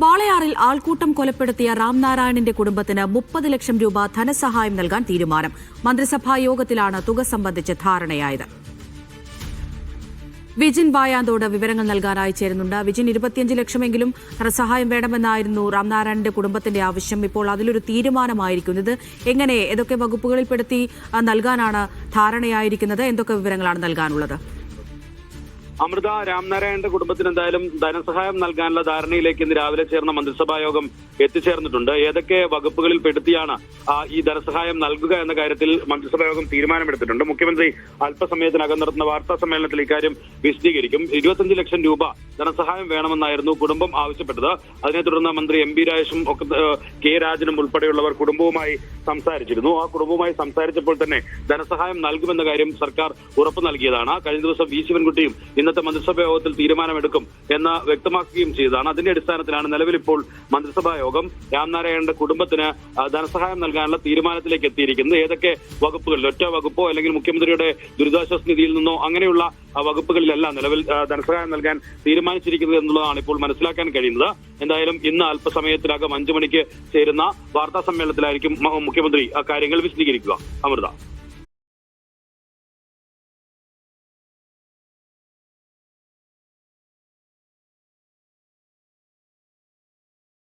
വാളയാറിൽ ആൾക്കൂട്ടം കൊലപ്പെടുത്തിയ രാംനാരായണന്റെ കുടുംബത്തിന് 30 ലക്ഷം രൂപ ധനസഹായം നൽകാൻ തീരുമാനം. മന്ത്രിസഭാ യോഗത്തിലാണ് തുക സംബന്ധിച്ച് ധാരണയായത്. വിജിൻ വായാന്തോട് വിവരങ്ങൾ നൽകാനായി ചേരുന്നുണ്ട്. വിജിൻ, 25 ലക്ഷമെങ്കിലും ധനസഹായം വേണമെന്നായിരുന്നു രാംനാരായണന്റെ കുടുംബത്തിന്റെ ആവശ്യം. ഇപ്പോൾ അതിലൊരു തീരുമാനമായിരിക്കുന്നത്. എങ്ങനെ, ഏതൊക്കെ വകുപ്പുകളിൽപ്പെടുത്തി നൽകാനാണ് ധാരണയായിരിക്കുന്നത്? എന്തൊക്കെ വിവരങ്ങളാണ് നൽകാനുള്ളത്? അമൃത, രാംനാരായണന്റെ കുടുംബത്തിന് എന്തായാലും ധനസഹായം നൽകാനുള്ള ധാരണയിലേക്ക് ഇന്ന് രാവിലെ ചേർന്ന മന്ത്രിസഭാ യോഗം എത്തിച്ചേർന്നിട്ടുണ്ട്. ഏതൊക്കെ വകുപ്പുകളിൽ പെടുത്തിയാണ് ഈ ധനസഹായം നൽകുക എന്ന കാര്യത്തിൽ മന്ത്രിസഭാ യോഗം തീരുമാനമെടുത്തിട്ടുണ്ട്. മുഖ്യമന്ത്രി അല്പസമയത്തിനകം നടത്തുന്ന വാർത്താ സമ്മേളനത്തിൽ ഇക്കാര്യം വിശദീകരിക്കും. 25 ലക്ഷം രൂപ ധനസഹായം വേണമെന്നായിരുന്നു കുടുംബം ആവശ്യപ്പെട്ടത്. അതിനെ തുടർന്ന് മന്ത്രി എം ബി രാജേഷും കെ രാജനും ഉൾപ്പെടെയുള്ളവർ കുടുംബവുമായി സംസാരിച്ചിരുന്നു. ആ കുടുംബവുമായി സംസാരിച്ചപ്പോൾ തന്നെ ധനസഹായം നൽകുമെന്ന കാര്യം സർക്കാർ ഉറപ്പു നൽകിയതാണ്. കഴിഞ്ഞ ദിവസം വി ശിവൻകുട്ടിയും ഇന്നത്തെ മന്ത്രിസഭാ യോഗത്തിൽ തീരുമാനമെടുക്കും എന്ന് വ്യക്തമാക്കുകയും ചെയ്തതാണ്. അതിന്റെ അടിസ്ഥാനത്തിലാണ് നിലവിൽ ഇപ്പോൾ മന്ത്രിസഭാ യോഗം രാംനാരായണന്റെ കുടുംബത്തിന് ധനസഹായം നൽകാനുള്ള തീരുമാനത്തിലേക്ക് എത്തിയിരിക്കുന്നത്. ഏതൊക്കെ വകുപ്പുകളിൽ, ഒറ്റ വകുപ്പോ അല്ലെങ്കിൽ മുഖ്യമന്ത്രിയുടെ ദുരിതാശ്വാസ നിധിയിൽ നിന്നോ അങ്ങനെയുള്ള വകുപ്പുകളിലല്ല നിലവിൽ ധനസഹായം നൽകാൻ തീരുമാനിച്ചിരിക്കുന്നത് എന്നുള്ളതാണ് ഇപ്പോൾ മനസ്സിലാക്കാൻ കഴിയുന്നത്. എന്തായാലും ഇന്ന് അല്പസമയത്തിനകം 5 മണിക്ക് ചേരുന്ന വാർത്താ സമ്മേളനത്തിലായിരിക്കും മുഖ്യമന്ത്രി കാര്യങ്ങൾ വിശദീകരിക്കുക. അമൃത.